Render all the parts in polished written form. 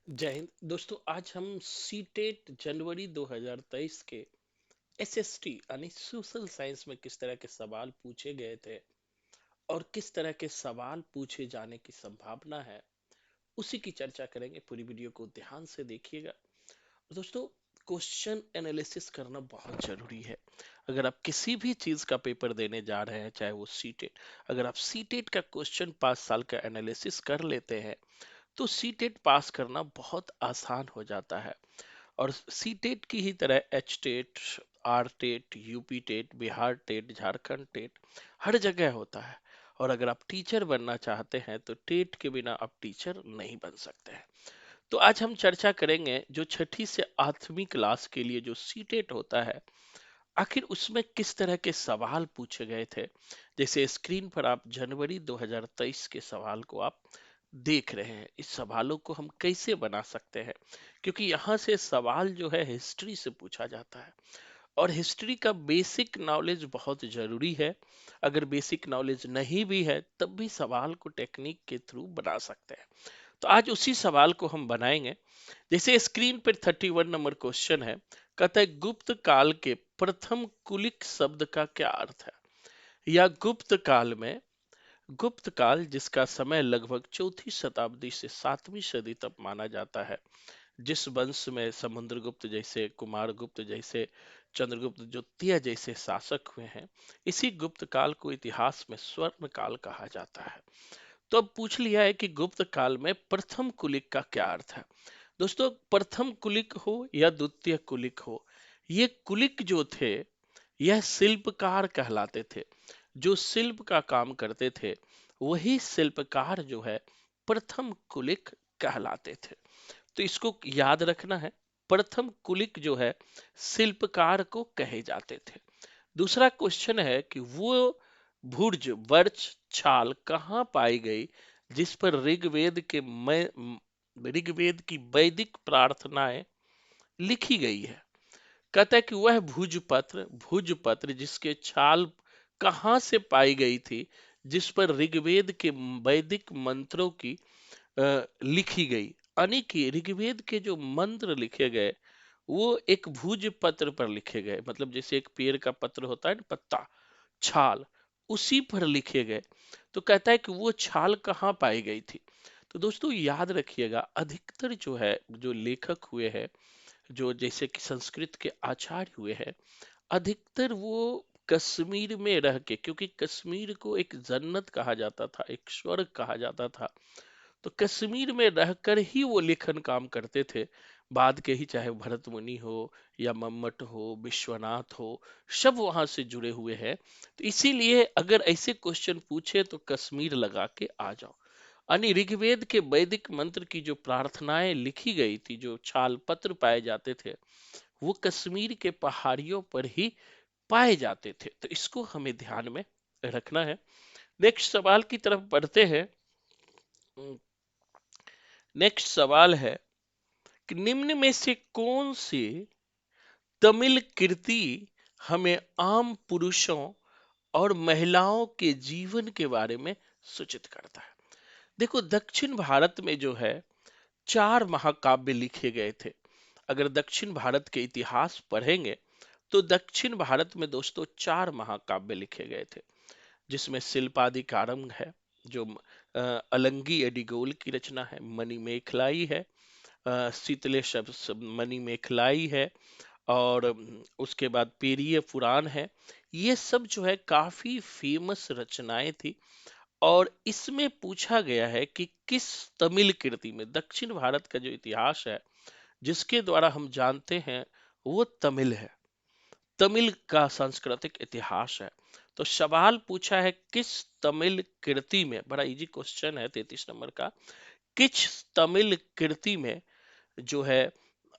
जय हिंद दोस्तों। आज हम सीटेट जनवरी 2023 के एसएसटी यानी सोशल साइंस में किस तरह के सवाल पूछे गए थे और किस तरह के सवाल पूछे जाने की संभावना है, उसी की चर्चा करेंगे। पूरी वीडियो को ध्यान से देखिएगा दोस्तों। क्वेश्चन एनालिसिस करना बहुत जरूरी है। अगर आप किसी भी चीज का पेपर देने जा रहे हैं, चाहे वो सीटेट, अगर आप सीटेट का क्वेश्चन 5 साल का एनालिसिस कर लेते हैं तो सीटेट पास करना बहुत आसान हो जाता है। और सीटेट की ही तरह H TET, R TET, UP TET, Bihar TET, Jharkhand TET हर जगह होता है। और अगर आप टीचर बनना चाहते हैं तो टेट के बिना आप टीचर नहीं बन सकते हैं। तो आज हम चर्चा करेंगे जो छठी से 8वीं क्लास के लिए जो सीटेट होता है, आखिर उसमें किस तरह के सवाल पूछे गए थे। जैसे स्क्रीन पर आप जनवरी 2023 के सवाल को आप देख रहे हैं, इस सवालों को हम कैसे बना सकते हैं, क्योंकि यहाँ से सवाल जो है हिस्ट्री से पूछा जाता है। और हिस्ट्री का बेसिक नॉलेज बहुत जरूरी है। अगर बेसिक नॉलेज नहीं भी है तब भी सवाल को टेक्निक के थ्रू बना सकते हैं। तो आज उसी सवाल को हम बनाएंगे। जैसे स्क्रीन पर 31 नंबर क्वेश्चन है, कहता है गुप्त काल के प्रथम कुलिक शब्द का क्या अर्थ है। या गुप्त काल में, गुप्त काल जिसका समय लगभग चौथी शताब्दी से 7वीं सदी तक माना जाता है, जिस वंश में समुद्रगुप्त जैसे, कुमारगुप्त जैसे, चंद्रगुप्त द्वितीय जैसे शासक हुए हैं, इसी गुप्त काल को इतिहास में स्वर्ण काल कहा जाता है। तो अब पूछ लिया है कि गुप्त काल में प्रथम कुलिक का क्या अर्थ है। दोस्तों, प्रथम कुलिक हो या द्वितीय कुलिक हो, ये कुलिक जो थे यह शिल्पकार कहलाते थे। जो शिल्प का काम करते थे वही शिल्पकार जो है प्रथम कुलिक कहलाते थे। तो इसको याद रखना है, प्रथम कुलिक जो है शिल्पकार को कहे जाते थे। दूसरा क्वेश्चन है कि वो भुर्ज वर्च छाल कहाँ पाई गई जिस पर ऋग्वेद की वैदिक प्रार्थनाएं लिखी गई है। कहता है कि वह भुजपत्र जिसके छाल कहाँ से पाई गई थी जिस पर ऋग्वेद के वैदिक मंत्रों की लिखी गई। यानी कि ऋग्वेद के जो मंत्र लिखे गए वो एक भुज पत्र पर लिखे गए, मतलब जैसे एक पेड़ का पत्र होता है ना, पत्ता, छाल, उसी पर लिखे गए। तो कहता है कि वो छाल कहाँ पाई गई थी। तो दोस्तों याद रखिएगा, अधिकतर जो है जो लेखक हुए हैं, जो जैसे कि संस्कृत के आचार्य हुए हैं, अधिकतर वो कश्मीर में रह के, क्योंकि कश्मीर को एक जन्नत कहा जाता था, एक स्वर्ग कहा जाता था, तो कश्मीर में रहकर ही वो लेखन काम करते थे। बाद के ही चाहे भरत मुनि हो या मम्मट हो, विश्वनाथ हो, सब वहां से जुड़े हुए हैं। तो इसीलिए अगर ऐसे क्वेश्चन पूछे तो कश्मीर लगा के आ जाओ। यानी ऋग्वेद के वैदिक मंत्र की जो प्रार्थनाएं लिखी गई थी, जो छाल पत्र पाए जाते थे, वो कश्मीर के पहाड़ियों पर ही पाए जाते थे। तो इसको हमें ध्यान में रखना है। नेक्स्ट सवाल की तरफ बढ़ते हैं। नेक्स्ट सवाल है कि निम्न में से कौन सी तमिल कृति हमें आम पुरुषों और महिलाओं के जीवन के बारे में सूचित करता है। देखो, दक्षिण भारत में जो है 4 महाकाव्य लिखे गए थे। अगर दक्षिण भारत के इतिहास पढ़ेंगे तो दक्षिण भारत में दोस्तों 4 महाकाव्य लिखे गए थे, जिसमें शिल्पादिकारम है, जो अलंगी एडिगोल की रचना है, मणिमेखलाई है, शीतले मणि मेखलाई है, और उसके बाद पेरिय पुराण है। ये सब जो है काफी फेमस रचनाएं थी। और इसमें पूछा गया है कि किस तमिल कृति में, दक्षिण भारत का जो इतिहास है जिसके द्वारा हम जानते हैं वो तमिल है, तमिल का सांस्कृतिक इतिहास है। तो सवाल पूछा है किस तमिल कृति में, बड़ा इजी क्वेश्चन है 33 नंबर का, किस तमिल कृति में जो है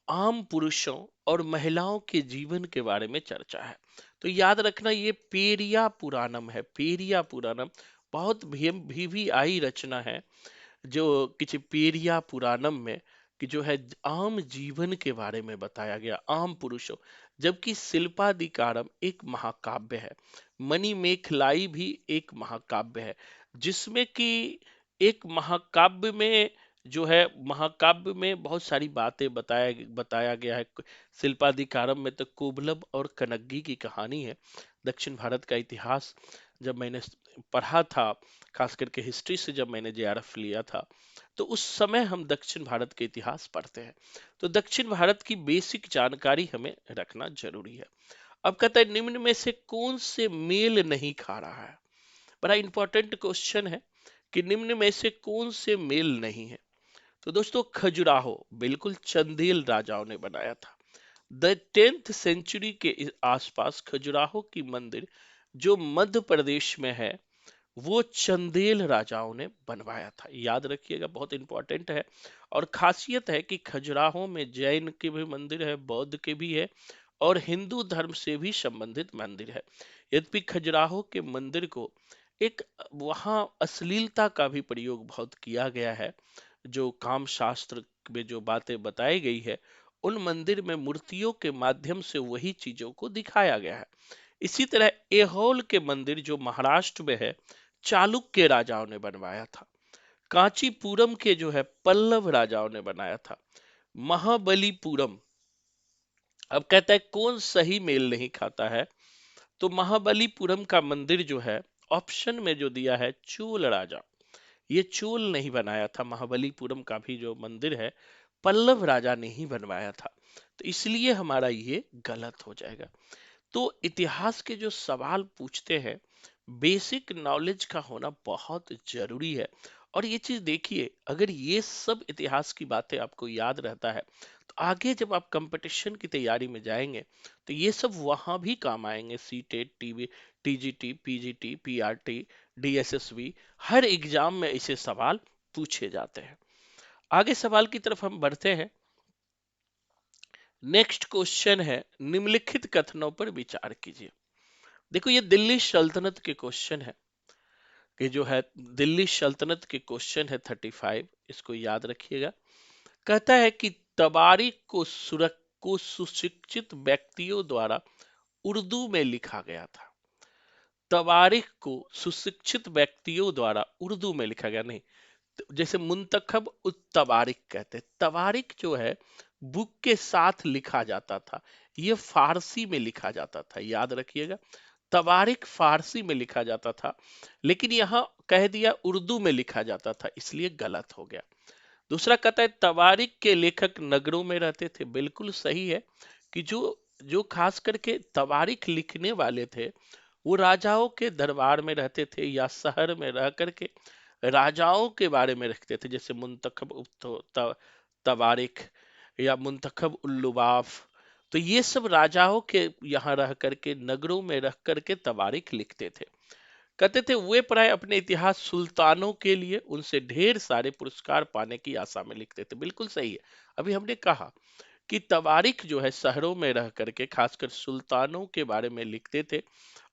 आम पुरुषों और महिलाओं के जीवन के बारे में चर्चा है। तो याद रखना ये पेरिया पुराणम है, पेरिया पुराणम। बहुत भी रचना है जो किसी पेरिया पुराणम में, कि जो है आम जीवन के बारे में बताया गया, आम पुरुषों। जबकि शिल्पादिकारम एक महाकाव्य है, मणिमेखलाई भी एक महाकाव्य है, जिसमें कि एक महाकाव्य में जो है महाकाव्य में बहुत सारी बातें बताया गया है। शिल्पाधिकारम में तो कोबलम और कनग्गी की कहानी है। दक्षिण भारत का इतिहास जब मैंने पढ़ा था, खास करके हिस्ट्री से जब मैंने जेआरएफ लिया था, तो उस समय हम दक्षिण भारत के इतिहास पढ़ते हैं। तो दक्षिण भारत की बेसिक जानकारी हमें रखना जरूरी है। अब कहता है निम्न में से कौन से मेल नहीं खा रहा है। बड़ा इंपॉर्टेंट क्वेश्चन है कि निम्न में से कौन से मेल नहीं है। तो दोस्तों खजुराहो बिल्कुल चंदेल राजाओं ने बनाया था। द 10th सेंचुरी के आसपास खजुराहो की मंदिर जो मध्य प्रदेश में है, वो चंदेल राजाओं ने बनवाया था। याद रखिएगा, बहुत इंपॉर्टेंट है। और खासियत है कि खजुराहो में जैन के भी मंदिर है, बौद्ध के भी है, और हिंदू धर्म से भी संबंधित मंदिर है। यद्यपि खजुराहो के मंदिर को एक वहां अश्लीलता का भी प्रयोग बहुत किया गया है। जो काम शास्त्र में जो बातें बताई गई है, उन मंदिर में मूर्तियों के माध्यम से वही चीजों को दिखाया गया है। इसी तरह एहोल के मंदिर जो महाराष्ट्र में है, चालुक्य राजाओं ने बनवाया था। कांचीपुरम के जो है पल्लव राजाओं ने बनाया था। महाबलीपुरम, अब कहता है कौन सही मेल नहीं खाता है। तो महाबलीपुरम का मंदिर जो है, ऑप्शन में जो दिया है चोल राजा, ये चोल नहीं बनाया था। महाबलीपुरम का भी जो मंदिर है, पल्लव राजा ने ही बनवाया था। तो इसलिए हमारा ये गलत हो जाएगा। तो इतिहास के जो सवाल पूछते हैं, बेसिक नॉलेज का होना बहुत जरूरी है। और ये चीज देखिए, अगर ये सब इतिहास की बातें आपको याद रहता है, तो आगे जब आप कंपटीशन की तैयारी में जाएंगे, तो ये सब वहां भी काम आएंगे। C TET, TV, TGT, PGT, PRT, DSSB, हर एग्जाम में ऐसे सवाल पूछे जाते हैं। आगे सवाल की तरफ हम बढ़ते हैं। नेक्स्ट क्वेश्चन है, निम्नलिखित कथनों पर विचार कीजिए। देखो ये दिल्ली सल्तनत के क्वेश्चन है, कि जो है दिल्ली सल्तनत के क्वेश्चन है 35, इसको याद रखिएगा। कहता है कि तबारीख को सुशिक्षित व्यक्तियों द्वारा उर्दू में लिखा गया था। तबारीख को सुशिक्षित व्यक्तियों द्वारा उर्दू में लिखा गया, नहीं, जैसे मुंतखब उत तबारिक कहते हैं। तबारिक जो है बुक के साथ लिखा जाता था, ये फारसी में लिखा जाता था, याद रखिएगा। तबारिक फारसी में लिखा जाता था, लेकिन यहां कह दिया उर्दू में लिखा जाता था, इसलिए गलत हो गया। दूसरा कहता है तबारिक के लेखक नगरों में रहते थे। बिल्कुल सही है कि जो जो खास करके तबारिक लिखने वाले थे, वो राजाओं के दरबार में रहते थे या शहर में रह करके राजाओं के बारे में लिखते थे, जैसे मुंतखब तवारिख या मुंतखब उल्लुबाफ। तो ये सब राजाओं के यहाँ रह करके, नगरों में रह करके तवारिख लिखते थे। कहते थे वे प्राय अपने इतिहास सुल्तानों के लिए उनसे ढेर सारे पुरस्कार पाने की आशा में लिखते थे। बिल्कुल सही है। अभी हमने कहा कि तवारिख जो है शहरों में रह करके खासकर सुल्तानों के बारे में लिखते थे,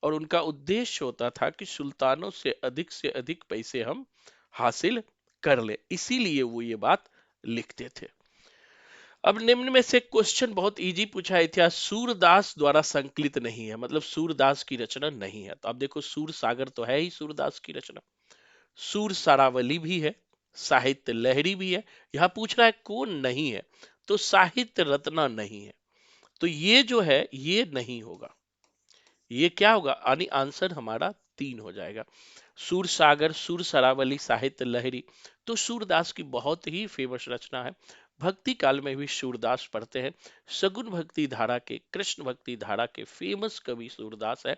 और उनका उद्देश्य होता था कि सुल्तानों से अधिक पैसे हम हासिल कर ले, इसीलिए वो ये बात लिखते थे। अब निम्न में से क्वेश्चन बहुत इजी पूछा है। इतिहास सूरदास द्वारा संकलित नहीं है, मतलब सूरदास की रचना नहीं है। तो अब देखो, सूर सागर तो है ही सूरदास की रचना, सूर सारावली भी है, साहित्य लहरी भी है। यहां पूछ रहा है कौन नहीं है, तो साहित्य रत्ना नहीं है। तो ये जो है ये नहीं होगा। ये क्या होगा, यानी आंसर हमारा 3 हो जाएगा। सूर सागर, सूर सरावली, साहित्य लहरी, तो सूरदास की बहुत ही फेमस रचना है। भक्ति काल में भी सूरदास पढ़ते हैं। सगुन भक्ति धारा के, कृष्ण भक्ति धारा के फेमस कवि सूरदास है।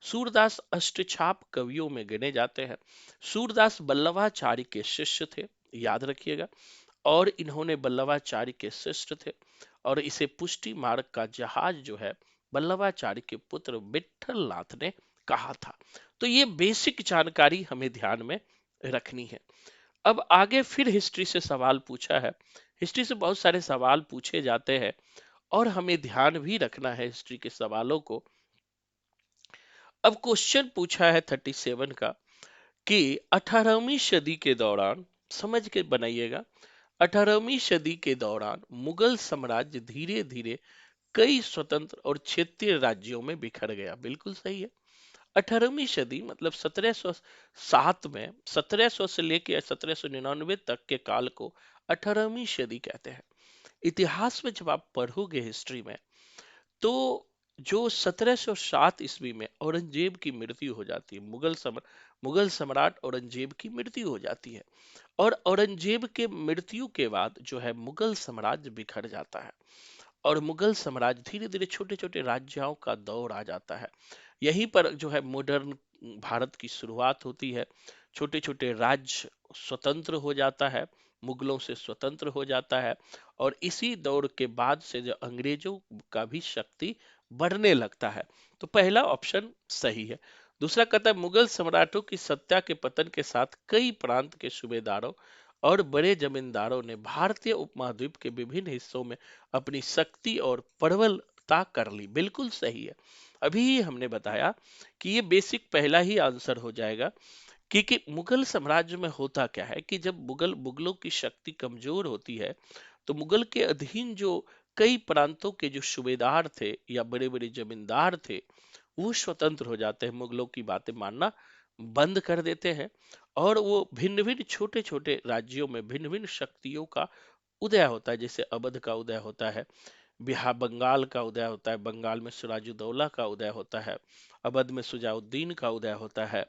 सूरदास अष्टछाप कवियों में गिने जाते हैं। सूरदास बल्लभाचार्य के शिष्य थे, याद रखिएगा। और इन्होंने बल्लभाचार्य के शिष्य थे, और इसे पुष्टि मार्ग का जहाज जो है बल्लभाचार्य के पुत्र विठल नाथ ने कहा था। तो ये बेसिक जानकारी हमें ध्यान में रखनी है। अब आगे फिर हिस्ट्री से सवाल पूछा है। हिस्ट्री से बहुत सारे सवाल पूछे जाते हैं, और हमें ध्यान भी रखना है हिस्ट्री के सवालों को। अब क्वेश्चन पूछा है 37 का, कि 18वीं सदी के दौरान, समझ के बनाइएगा, 18वीं सदी के दौरान मुगल साम्राज्य धीरे धीरे कई स्वतंत्र और क्षेत्रीय राज्यों में बिखर गया। बिल्कुल सही है। 18वीं सदी मतलब 1707 में, 1700 से लेकर 1799 तक के काल को 18वीं सदी कहते हैं। इतिहास में जब आप पढ़ोगे हिस्ट्री में, तो जो 1707 ईस्वी में औरंगजेब की मृत्यु हो जाती है, मुगल सम्राट औरंगजेब की मृत्यु हो जाती है, और औरंगजेब के मृत्यु के बाद जो है मुगल साम्राज्य बिखर जाता है, और मुगल साम्राज्य धीरे धीरे छोटे छोटे राज्यों का दौर आ जाता है। यहीं पर जो है मॉडर्न भारत की शुरुआत होती है। छोटे छोटे राज्य स्वतंत्र हो जाता है, मुगलों से स्वतंत्र हो जाता है, और इसी दौर के बाद से जो अंग्रेजों का भी शक्ति बढ़ने लगता है। तो पहला ऑप्शन सही है। दूसरा कहता है मुगल सम्राटों की सत्ता के पतन के साथ कई प्रांत के सूबेदारों और बड़े जमींदारों ने भारतीय उपमहाद्वीप के विभिन्न हिस्सों में अपनी शक्ति और प्रबलता कर ली। बिल्कुल सही है। अभी ही हमने बताया कि ये बेसिक पहला ही आंसर हो जाएगा, क्योंकि मुगल साम्राज्य में होता क्या है कि जब मुगलों की शक्ति कमजोर होती है, तो मुगल के अधीन जो कई प्रांतों के जो सूबेदार थे या बड़े बड़े जमींदार थे, वो स्वतंत्र हो जाते हैं, मुगलों की बातें मानना बंद कर देते हैं, और वो भिन्न भिन्न छोटे छोटे राज्यों में भिन्न भिन्न शक्तियों का उदय होता है। जैसे अवध का उदय होता है, बिहार बंगाल का उदय होता है, बंगाल में सिराजुद्दौला का उदय होता है, अवध में सुजाउद्दीन का उदय होता है।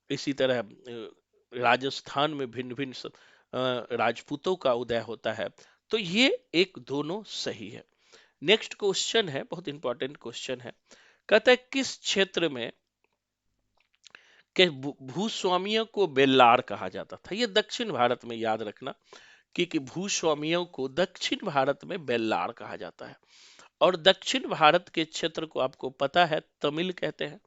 इसी तरह राजस्थान में भिन्न भिन्न राजपूतों का उदय होता है। तो ये एक दोनों सही है। नेक्स्ट क्वेश्चन है, बहुत इंपॉर्टेंट क्वेश्चन है। कहता है किस क्षेत्र में के भूस्वामियों को बेल्लार कहा जाता था? ये दक्षिण भारत में, याद रखना, कि भूस्वामियों को दक्षिण भारत में बेल्लार कहा जाता है। और दक्षिण भारत के क्षेत्र को आपको पता है तमिल कहते हैं।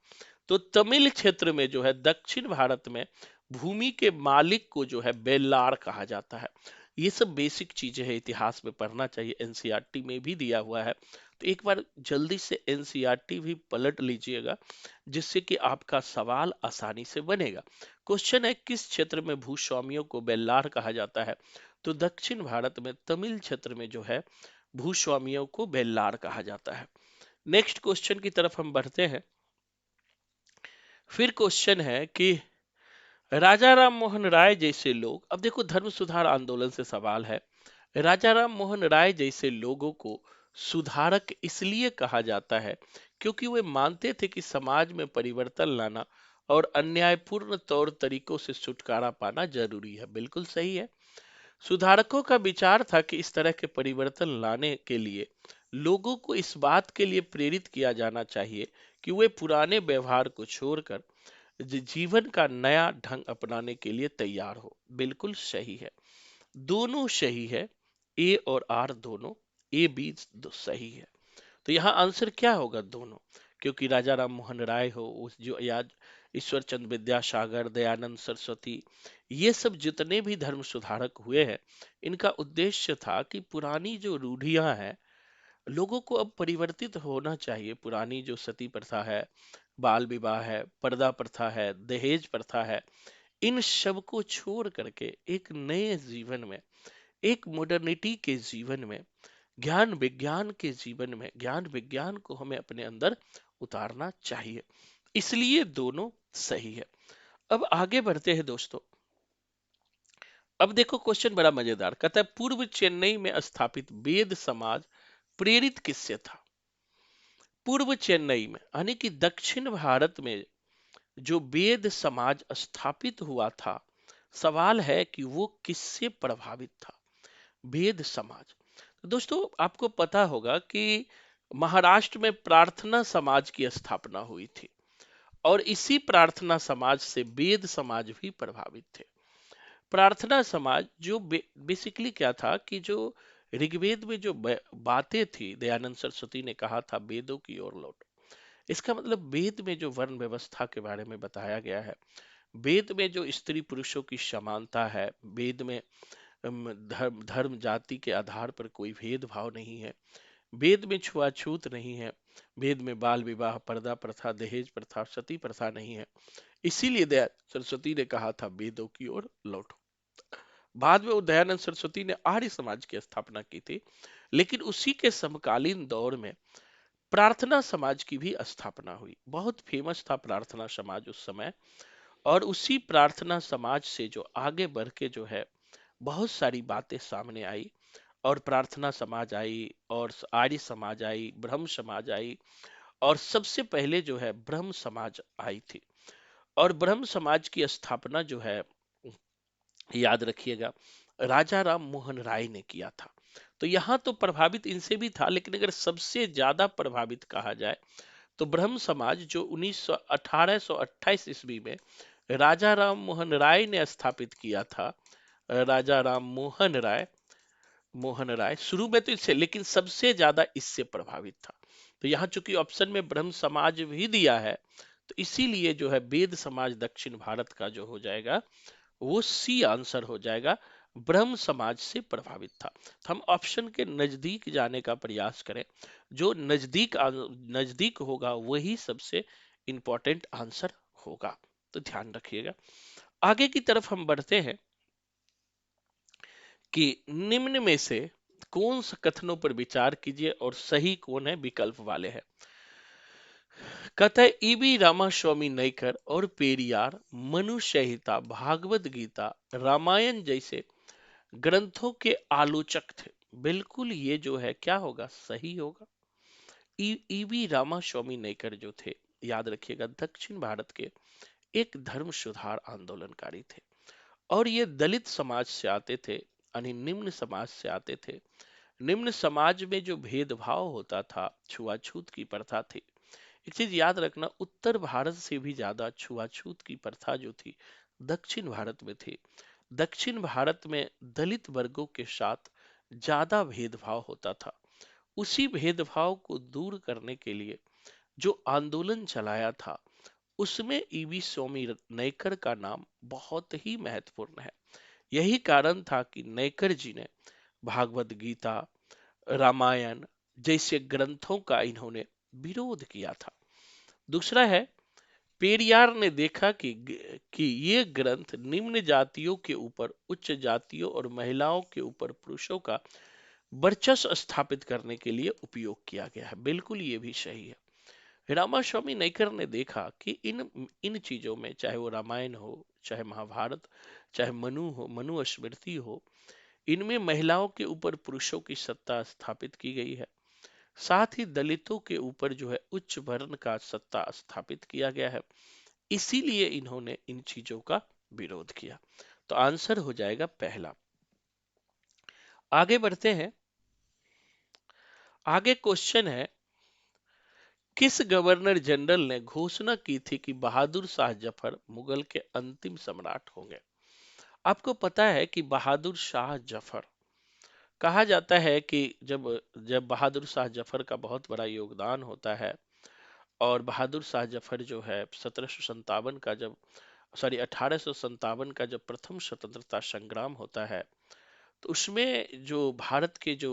तो तमिल क्षेत्र में जो है दक्षिण भारत में भूमि के मालिक को जो है बेल्लार कहा जाता है। ये सब बेसिक चीजें हैं, इतिहास में पढ़ना चाहिए, एनसीईआरटी में भी दिया हुआ है। तो एक बार जल्दी से एनसीईआरटी भी पलट लीजिएगा, जिससे कि आपका सवाल आसानी से बनेगा। क्वेश्चन है किस क्षेत्र में भूस्वामियों को बेल्लार कहा जाता है? तो दक्षिण भारत में तमिल क्षेत्र में जो है भूस्वामियों को बेल्लार कहा जाता है। नेक्स्ट क्वेश्चन की तरफ हम बढ़ते हैं। फिर क्वेश्चन है कि राजा राम मोहन राय जैसे लोग, अब देखो धर्म सुधार आंदोलन से सवाल है। राजा राम मोहन राय जैसे लोगों को सुधारक इसलिए कहा जाता है क्योंकि वे मानते थे कि समाज में परिवर्तन लाना और अन्यायपूर्ण तौर तरीकों से छुटकारा पाना जरूरी है। बिल्कुल सही है। सुधारकों का विचार था कि इस तरह के परिवर्तन लाने के लिए लोगों को इस बात के लिए प्रेरित किया जाना चाहिए कि वे पुराने व्यवहार को छोड़कर जीवन का नया ढंग अपनाने के लिए तैयार हो। बिल्कुल सही है, दोनों सही है, ए और आर दोनों, ए बी सही है। तो यहाँ आंसर क्या होगा? दोनों। क्योंकि राजा राम मोहन राय हो, उस जो याद ईश्वर चंद्र विद्यासागर, दयानंद सरस्वती, ये सब जितने भी धर्म सुधारक हुए हैं, इनका उद्देश्य था कि पुरानी जो रूढ़ियां हैं, लोगों को अब परिवर्तित होना चाहिए। पुरानी जो सती प्रथा है, बाल विवाह है, पर्दा प्रथा है, दहेज प्रथा है, इन सब को छोड़ करके एक नए जीवन में, एक मॉडर्निटी के जीवन में, ज्ञान विज्ञान के जीवन में, ज्ञान विज्ञान को हमें अपने अंदर उतारना चाहिए। इसलिए दोनों सही है। अब आगे बढ़ते हैं दोस्तों। अब देखो क्वेश्चन बड़ा मजेदार, कहता है पूर्व चेन्नई में स्थापित वेद समाज प्रेरित किससे था? पूर्व चेन्नई में यानी कि दक्षिण भारत में जो वेद समाज स्थापित हुआ था, सवाल है कि वो किससे प्रभावित था? वेद समाज, दोस्तों आपको पता होगा कि महाराष्ट्र में प्रार्थना समाज की स्थापना हुई थी, और इसी प्रार्थना समाज से वेद समाज भी प्रभावित थे। प्रार्थना समाज जो बेसिकली क्या था कि जो ऋग्वेद में जो बातें थी, दयानंद सरस्वती ने कहा था वेदों की ओर लौटो। इसका मतलब वेद में जो वर्ण व्यवस्था के बारे में बताया गया है, वेद में जो स्त्री पुरुषों की समानता है, वेद में धर्म धर्म जाति के आधार पर कोई भेदभाव नहीं है, वेद में छुआछूत नहीं है, वेद में बाल विवाह, पर्दा प्रथा, दहेज प्रथा, सती प्रथा नहीं है। इसीलिए दया सरस्वती ने कहा था वेदों की ओर लौटो। बाद में वो दयानंद सरस्वती ने आर्य समाज की स्थापना की थी, लेकिन उसी के समकालीन दौर में प्रार्थना समाज की भी स्थापना हुई। बहुत फेमस था प्रार्थना समाज उस समय, और उसी प्रार्थना समाज से जो आगे बढ़ के जो है बहुत सारी बातें सामने आई, और प्रार्थना समाज आई, और आर्य समाज आई, ब्रह्म समाज आई, और सबसे पहले जो है ब्रह्म समाज आई थी। और ब्रह्म समाज की स्थापना जो है, याद रखिएगा, राजा राम मोहन राय ने किया था। तो यहाँ तो प्रभावित इनसे भी था, लेकिन अगर सबसे ज्यादा प्रभावित कहा जाए तो ब्रह्म समाज जो 1828 ईस्वी में राजा राम मोहन राय ने स्थापित किया था। राजा राम मोहन राय शुरू में तो इससे, लेकिन सबसे ज्यादा इससे प्रभावित था। तो यहाँ चूंकि ऑप्शन में ब्रह्म समाज भी दिया है, तो इसीलिए जो है वेद समाज दक्षिण भारत का जो हो जाएगा वो सी आंसर हो जाएगा, ब्रह्म समाज से प्रभावित था। तो हम ऑप्शन के नजदीक जाने का प्रयास करें, जो नजदीक होगा वही सबसे इंपॉर्टेंट आंसर होगा। तो ध्यान रखिएगा। आगे की तरफ हम बढ़ते हैं कि निम्न में से कौन सा कथनों पर विचार कीजिए और सही कौन है, विकल्प वाले हैं। कहता है ईबी रामास्वामी नैकर और पेरियार मनु संहिता, भागवत गीता, रामायण जैसे ग्रंथों के आलोचक थे। बिल्कुल ये जो है क्या होगा, सही होगा। ईवी रामास्वामी नैकर जो थे, याद रखिएगा, दक्षिण भारत के एक धर्म सुधार आंदोलनकारी थे, और ये दलित समाज से आते थे, यानी निम्न समाज से आते थे। निम्न समाज में जो भेदभाव होता था, छुआछूत की प्रथा थी। एक चीज याद रखना, उत्तर भारत से भी ज्यादा छुआछूत की प्रथा जो थी दक्षिण भारत में थी। दक्षिण भारत में दलित वर्गों के साथ ज्यादा भेदभाव होता था। उसी भेदभाव को दूर करने के लिए जो आंदोलन चलाया था, उसमें ईवी स्वामी नैकर का नाम बहुत ही महत्वपूर्ण है। यही कारण था कि नैकर जी ने भागवत गीता, रामायण जैसे ग्रंथों का इन्होंने विरोध किया था। दूसरा है, पेरियार ने देखा कि ये ग्रंथ निम्न जातियों के ऊपर उच्च जातियों और महिलाओं के ऊपर पुरुषों का वर्चस्व स्थापित करने के लिए उपयोग किया गया है। बिल्कुल ये भी सही है। रामास्वामी नैकर ने देखा कि इन इन चीजों में, चाहे वो रामायण हो, चाहे महाभारत, चाहे मनु स्मृति हो, इनमें महिलाओं के ऊपर पुरुषों की सत्ता स्थापित की गई है। साथ ही दलितों के ऊपर जो है उच्च वर्ण का सत्ता स्थापित किया गया है। इसीलिए इन्होंने इन चीजों का विरोध किया। तो आंसर हो जाएगा पहला। आगे बढ़ते हैं। आगे क्वेश्चन है, किस गवर्नर जनरल ने घोषणा की थी कि बहादुर शाह जफर मुगल के अंतिम सम्राट होंगे। आपको पता है कि बहादुर शाह जफर, कहा जाता है कि जब जब बहादुर शाह जफर का बहुत बड़ा योगदान होता है, और बहादुर शाह जफर जो है 1757 का जब, सॉरी 1857 का जब प्रथम स्वतंत्रता संग्राम होता है, तो उसमें जो भारत के जो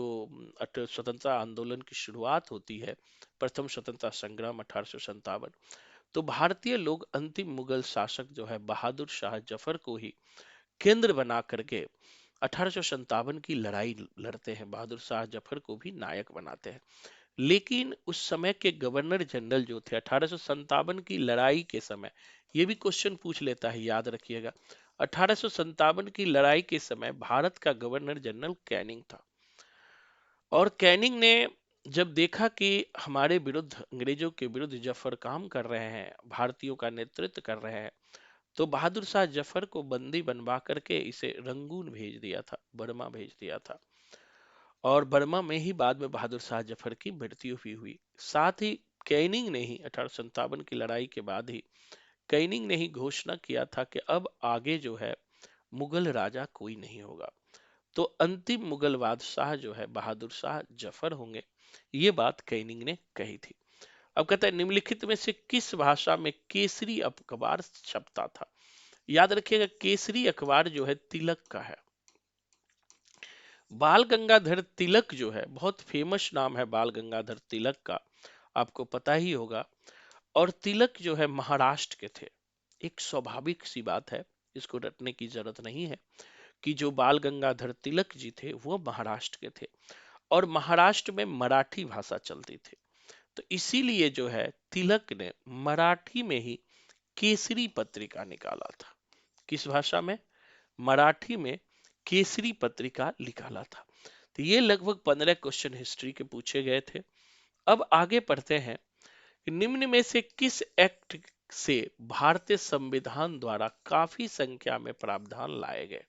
स्वतंत्रता आंदोलन की शुरुआत होती है, प्रथम स्वतंत्रता संग्राम 1857, तो भारतीय लोग अंतिम मुगल शासक जो है बहादुर शाह जफर को ही केंद्र बना करके 1857 की लड़ाई लड़ते हैं, बहादुर शाह जफर को भी नायक बनाते हैं। लेकिन उस समय के गवर्नर जनरल जो थे 1857 की लड़ाई के समय, ये भी क्वेश्चन पूछ लेता है, याद रखिएगा, 1857 की लड़ाई के समय भारत का गवर्नर जनरल कैनिंग था। और कैनिंग ने जब देखा कि हमारे विरुद्ध, अंग्रेजों के विरुद्ध जफर काम कर रहे हैं, भारतीयों का नेतृत्व कर रहे हैं, तो बहादुर शाह जफर को बंदी बनवा करके इसे रंगून भेज दिया था, बर्मा भेज दिया था। और बर्मा में ही बाद में बहादुर शाह जफर की मृत्यु भी हुई। साथ ही कैनिंग ने ही 1857 की लड़ाई के बाद ही कैनिंग ने ही घोषणा किया था कि अब आगे जो है मुगल राजा कोई नहीं होगा, तो अंतिम मुगल बादशाह जो है बहादुर शाह जफर होंगे। ये बात कैनिंग ने कही थी। अब कहता है निम्नलिखित में से किस भाषा में केसरी अखबार छपता था। याद रखिएगा, केसरी अखबार जो है तिलक का है। बाल गंगाधर तिलक जो है, बहुत फेमस नाम है बाल गंगाधर तिलक का, आपको पता ही होगा। और तिलक जो है महाराष्ट्र के थे। एक स्वाभाविक सी बात है, इसको रटने की जरूरत नहीं है, कि जो बाल गंगाधर तिलक जी थे वो महाराष्ट्र के थे, और महाराष्ट्र में मराठी भाषा चलती थी। तो इसीलिए जो है तिलक ने मराठी में ही केसरी पत्रिका निकाला था। किस भाषा में? मराठी में केसरी पत्रिका निकाला था। तो ये लगभग 15 क्वेश्चन हिस्ट्री के पूछे गए थे। अब आगे पढ़ते हैं कि निम्न में से किस एक्ट से भारतीय संविधान द्वारा काफी संख्या में प्रावधान लाए गए।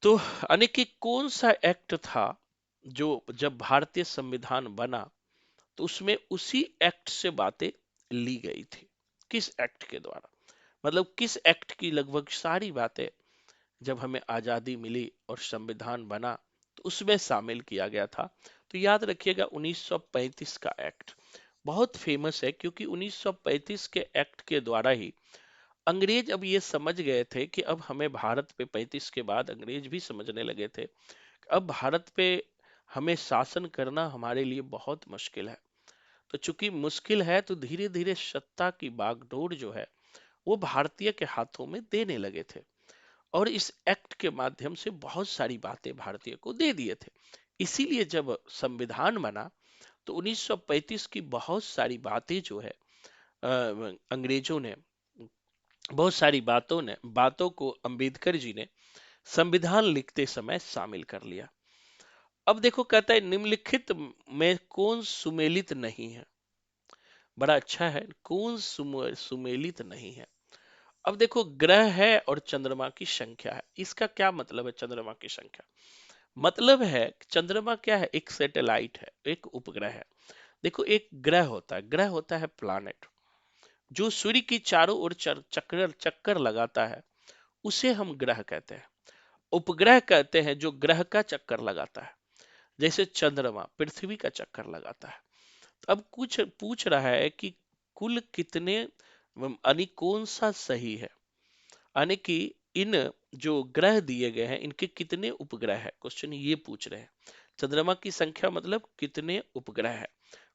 तो यानी कि कौन सा एक्ट था जो जब भारतीय संविधान बना तो उसमें उसी एक्ट से बातें ली गई थी। किस एक्ट के द्वारा, मतलब किस एक्ट की लगभग सारी बातें जब हमें आजादी मिली और संविधान बना तो उसमें शामिल किया गया था। तो याद रखिएगा 1935 का एक्ट बहुत फेमस है, क्योंकि 1935 के एक्ट के द्वारा ही अंग्रेज अब ये समझ गए थे कि अब हमें भारत पे 35 के बाद अंग्रेज भी समझने लगे थे, अब भारत पे हमें शासन करना हमारे लिए बहुत मुश्किल है। तो चूंकि मुश्किल है तो धीरे धीरे सत्ता की बागडोर जो है वो भारतीय के हाथों में देने लगे थे, और इस एक्ट के माध्यम से बहुत सारी बातें भारतीय को दे दिए थे। इसीलिए जब संविधान बना तो 1935 की बहुत सारी बातें जो है अंग्रेजों ने, बहुत सारी बातों को अंबेडकर जी ने संविधान लिखते समय शामिल कर लिया। अब देखो कहता है निम्नलिखित में कौन सुमेलित नहीं है। बड़ा अच्छा है, कौन सुमेलित नहीं है। अब देखो ग्रह है और चंद्रमा की संख्या है, इसका क्या मतलब है। चंद्रमा की संख्या मतलब है चंद्रमा क्या है, एक सैटेलाइट है, एक उपग्रह है। देखो एक ग्रह होता है प्लैनेट जो सूर्य की चारों ओर चक्कर चक्कर लगाता है, उसे हम ग्रह कहते हैं। उपग्रह कहते हैं जो ग्रह का चक्कर लगाता है, जैसे चंद्रमा पृथ्वी का चक्कर लगाता है। अब कुछ पूछ रहा है कि कुल कितने यानी कौन सा सही है, यानी कि इन जो ग्रह दिए गए हैं इनके कितने उपग्रह है, क्वेश्चन ये पूछ रहे हैं। चंद्रमा की संख्या मतलब कितने उपग्रह है,